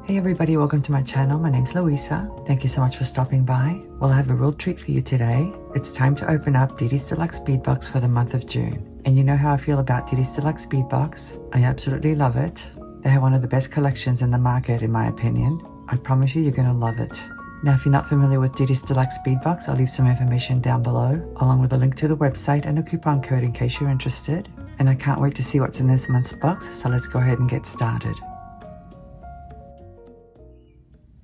Hey everybody, welcome to my channel. My name's Luisa. Thank you so much for stopping by. Well, I have a real treat for you today. It's time to open up Didi's Deluxe Bead Box for the month of June. And you know how I feel about Didi's Deluxe Bead Box. I absolutely love it. They have one of the best collections in the market in my opinion. I promise you're going to love it. Now, if you're not familiar with Didi's Deluxe Bead Box, I'll leave some information down below, along with a link to the website and a coupon code in case you're interested. And I can't wait to see what's in this month's box, so let's go ahead and get started.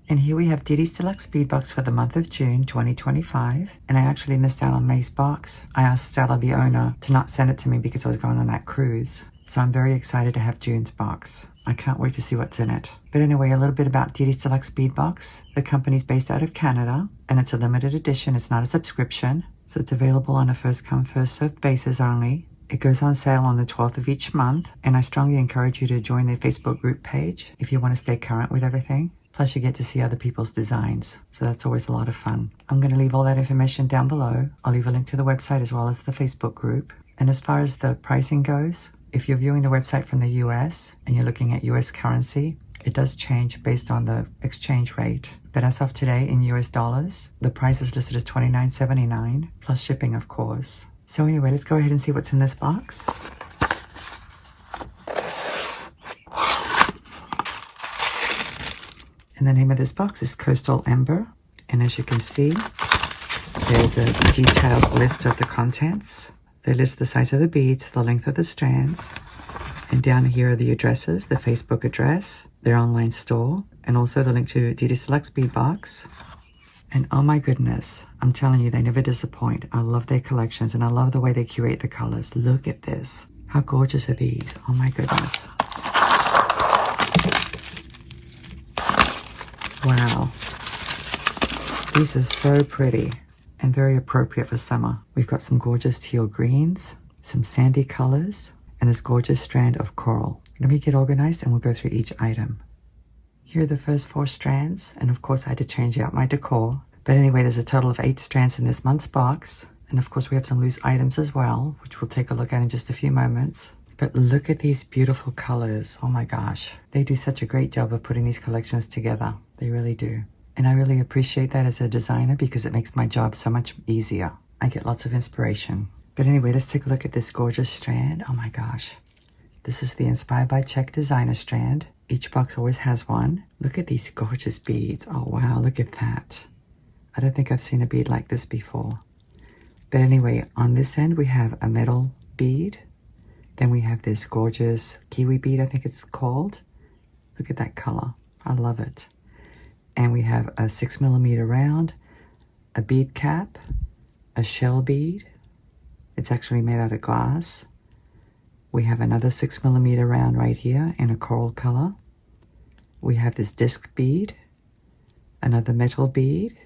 And here we have Didi's Deluxe Bead Box for the month of June 2025. And I actually missed out on May's box. I asked Stella, the owner, to not send it to me because I was going on that cruise. So I'm very excited to have June's box. I can't wait to see what's in it. But anyway, a little bit about Didi's Deluxe Bead Box. The company's based out of Canada, and it's a limited edition. It's not a subscription. So it's available on a first come, first served basis only. It goes on sale on the 12th of each month. And I strongly encourage you to join their Facebook group page if you want to stay current with everything. Plus you get to see other people's designs. So that's always a lot of fun. I'm going to leave all that information down below. I'll leave a link to the website as well as the Facebook group. And as far as the pricing goes, if you're viewing the website from the US and you're looking at US currency, it does change based on the exchange rate. But as of today in US dollars, the price is listed as $29.79 plus shipping, of course. So anyway, let's go ahead and see what's in this box. And the name of this box is Coastal Ember. And as you can see, there's a detailed list of the contents. They list the size of the beads, the length of the strands. And down here are the addresses, the Facebook address, their online store, and also the link to Didi's Deluxe Bead Box. And oh my goodness, I'm telling you, they never disappoint. I love their collections and I love the way they curate the colors. Look at this. How gorgeous are these? Oh my goodness. Wow, these are so pretty and very appropriate for summer. We've got some gorgeous teal greens, some sandy colors, and this gorgeous strand of coral. Let me get organized and we'll go through each item. Here are the first 4 strands, and of course I had to change out my decor. But anyway, there's a total of 8 strands in this month's box. And of course we have some loose items as well, which we'll take a look at in just a few moments. But look at these beautiful colors. Oh my gosh. They do such a great job of putting these collections together. They really do. And I really appreciate that as a designer because it makes my job so much easier. I get lots of inspiration. But anyway, let's take a look at this gorgeous strand. Oh my gosh. This is the Inspired by Czech designer strand. Each box always has one. Look at these gorgeous beads. Oh wow, look at that. I don't think I've seen a bead like this before. But anyway, on this end we have a metal bead. Then we have this gorgeous kiwi bead, I think it's called. Look at that color. I love it. And we have a 6mm round, a bead cap, a shell bead. It's actually made out of glass. We have another 6mm round right here in a coral color. We have this disc bead, another metal bead,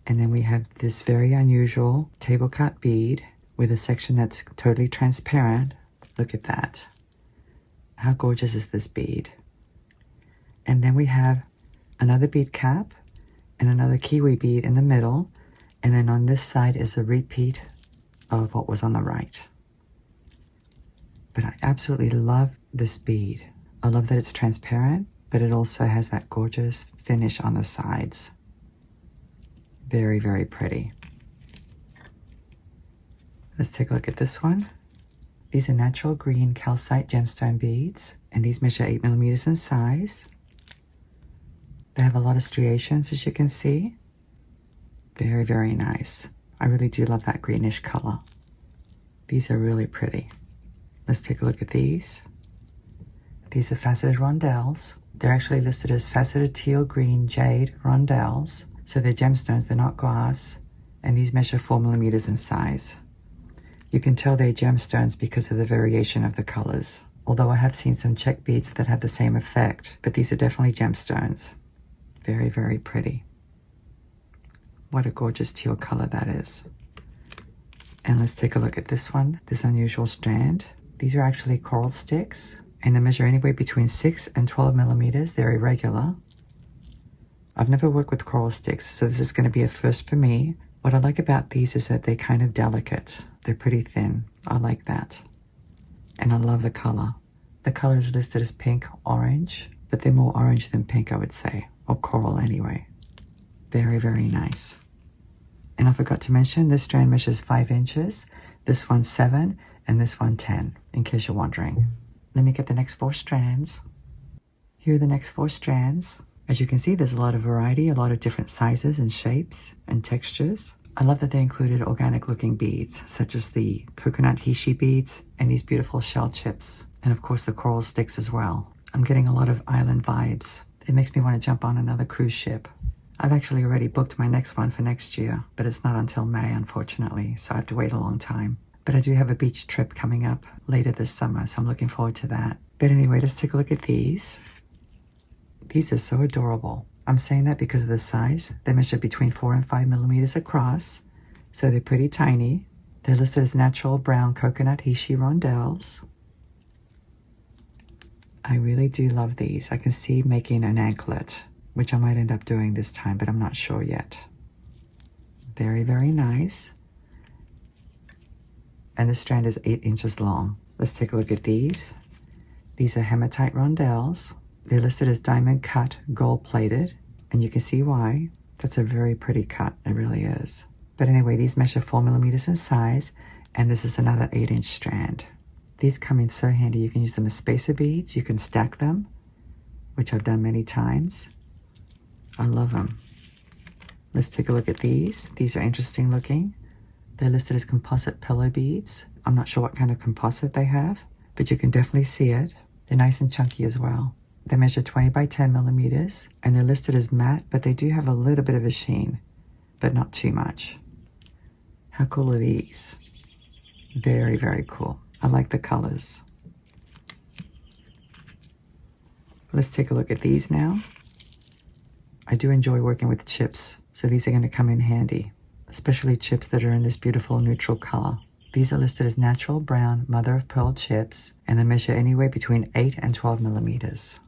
and then we have this very unusual table cut bead with a section that's totally transparent. Look at that. How gorgeous is this bead? And then we have another bead cap and another kiwi bead in the middle. And then on this side is a repeat of what was on the right. But I absolutely love this bead. I love that it's transparent, but it also has that gorgeous finish on the sides. Very, very pretty. Let's take a look at this one. These are natural green calcite gemstone beads, and these measure 8mm in size. They have a lot of striations, as you can see. Very, very nice. I really do love that greenish color. These are really pretty. Let's take a look at these. These are faceted rondelles. They're actually listed as faceted teal green jade rondelles. So they're gemstones, they're not glass, and these measure 4mm in size. You can tell they're gemstones because of the variation of the colors. Although I have seen some Czech beads that have the same effect, but these are definitely gemstones. Very, very pretty. What a gorgeous teal color that is. And let's take a look at this one, this unusual strand. These are actually coral sticks, and they measure anywhere between 6 and 12mm. They're irregular. I've never worked with coral sticks, so this is going to be a first for me. What I like about these is that they're kind of delicate. They're pretty thin. I like that. And I love the color. The color is listed as pink, orange, but they're more orange than pink, I would say, or coral anyway. Very, very nice. And I forgot to mention, this strand measures 5 inches, this one's 7, and this one 10, in case you're wondering. Let me get the next 4 strands. Here are the next 4 strands. As you can see, there's a lot of variety, a lot of different sizes and shapes and textures. I love that they included organic looking beads, such as the coconut hishi beads and these beautiful shell chips. And of course the coral sticks as well. I'm getting a lot of island vibes. It makes me want to jump on another cruise ship. I've actually already booked my next one for next year, but it's not until May, unfortunately, so I have to wait a long time. But I do have a beach trip coming up later this summer, so I'm looking forward to that. But anyway, let's take a look at these. These are so adorable. I'm saying that because of the size. They measure between 4 and 5 millimeters across, so they're pretty tiny. They're listed as natural brown coconut hishi rondelles. I really do love these. I can see making an anklet, which I might end up doing this time, but I'm not sure yet. Very, very nice. And the strand is 8 inches long. Let's take a look at these. These are hematite rondelles. They're listed as diamond cut, gold plated, and you can see why. That's a very pretty cut, it really is. But anyway, these measure 4 millimeters in size, and this is another 8-inch strand. These come in so handy. You can use them as spacer beads. You can stack them, which I've done many times. I love them. Let's take a look at these. These are interesting looking. They're listed as composite pillow beads. I'm not sure what kind of composite they have, but you can definitely see it. They're nice and chunky as well. They measure 20 by 10 millimeters, and they're listed as matte, but they do have a little bit of a sheen, but not too much. How cool are these? Very, very cool. I like the colors. Let's take a look at these now. I do enjoy working with chips, so these are going to come in handy, especially chips that are in this beautiful neutral color. These are listed as natural brown mother of pearl chips, and they measure anywhere between 8 and 12 millimeters.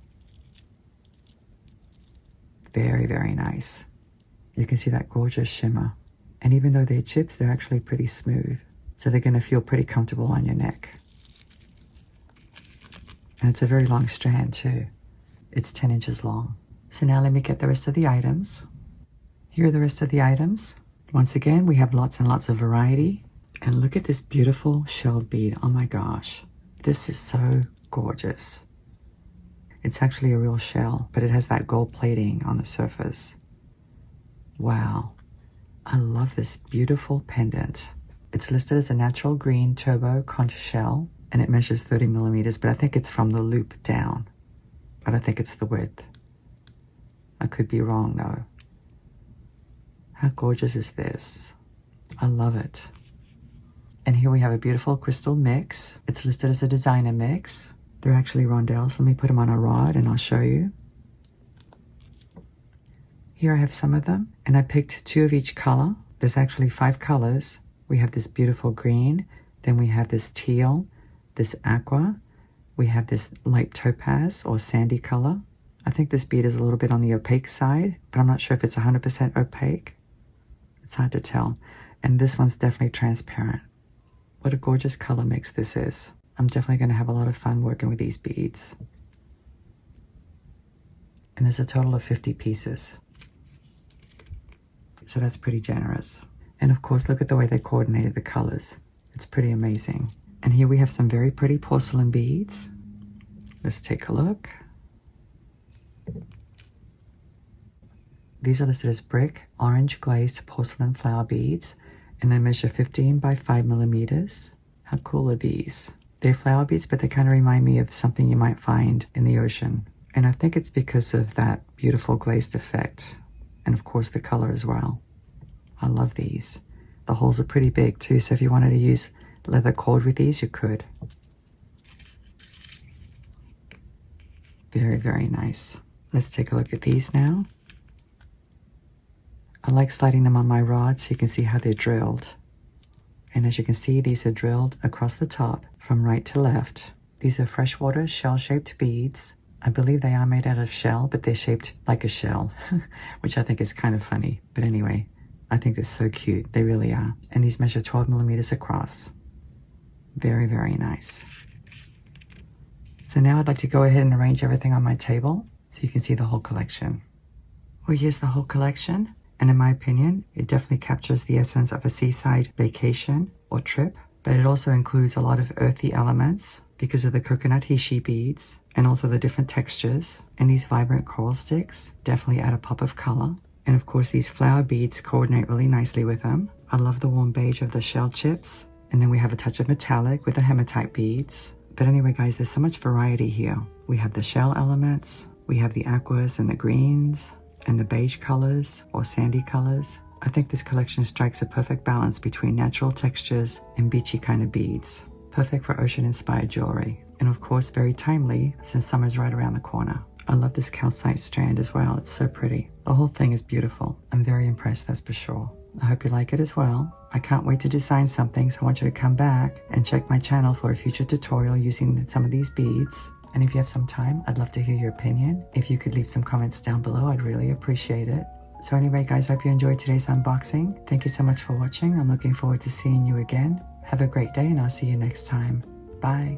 Very, very nice. You can see that gorgeous shimmer. And even though they're chips, they're actually pretty smooth, so they're going to feel pretty comfortable on your neck. And it's a very long strand too. It's 10 inches long. So now let me get the rest of the items. Here are the rest of the items. Once again, we have lots and lots of variety. And look at this beautiful shelled bead. Oh my gosh. This is so gorgeous. It's actually a real shell, but it has that gold plating on the surface. Wow. I love this beautiful pendant. It's listed as a natural green turbo conch shell, and it measures 30 millimeters, but I think it's from the loop down. I don't think it's the width. I could be wrong though. How gorgeous is this? I love it. And here we have a beautiful crystal mix. It's listed as a designer mix. They're actually rondelles. Let me put them on a rod and I'll show you. Here I have some of them, and I picked 2 of each color. There's actually 5 colors. We have this beautiful green, then we have this teal, this aqua, we have this light topaz or sandy color. I think this bead is a little bit on the opaque side, but I'm not sure if it's 100% opaque. It's hard to tell. And this one's definitely transparent. What a gorgeous color mix this is. I'm definitely going to have a lot of fun working with these beads. And there's a total of 50 pieces. So that's pretty generous. And of course, look at the way they coordinated the colors. It's pretty amazing. And here we have some very pretty porcelain beads. Let's take a look. These are listed as brick, orange glazed porcelain flower beads, and they measure 15 by 5 millimeters. How cool are these? They're flower beads, but they kind of remind me of something you might find in the ocean. And I think it's because of that beautiful glazed effect. And of course the color as well. I love these. The holes are pretty big too, so if you wanted to use leather cord with these, you could. Very, very nice. Let's take a look at these now. I like sliding them on my rod so you can see how they're drilled. And as you can see, these are drilled across the top from right to left. These are freshwater shell-shaped beads. I believe they are made out of shell, but they're shaped like a shell, which I think is kind of funny. But anyway, I think they're so cute. They really are. And these measure 12 millimeters across. Very, very nice. So now I'd like to go ahead and arrange everything on my table. so you can see the whole collection. Well, here's the whole collection, and in my opinion, it definitely captures the essence of a seaside vacation or trip, but it also includes a lot of earthy elements because of the coconut hishi beads and also the different textures, and these vibrant coral sticks definitely add a pop of color. And of course, these flower beads coordinate really nicely with them. I love the warm beige of the shell chips, and then we have a touch of metallic with the hematite beads. But anyway, guys, there's so much variety here. We have the shell elements, we have the aquas and the greens, and the beige colors or sandy colors. I think this collection strikes a perfect balance between natural textures and beachy kind of beads. Perfect for ocean-inspired jewelry. And of course, very timely since summer's right around the corner. I love this calcite strand as well. It's so pretty. The whole thing is beautiful. I'm very impressed, that's for sure. I hope you like it as well. I can't wait to design something, so I want you to come back and check my channel for a future tutorial using some of these beads. And if you have some time, I'd love to hear your opinion. If you could leave some comments down below, I'd really appreciate it. So anyway, guys, I hope you enjoyed today's unboxing. Thank you so much for watching. I'm looking forward to seeing you again. Have a great day, and I'll see you next time. Bye.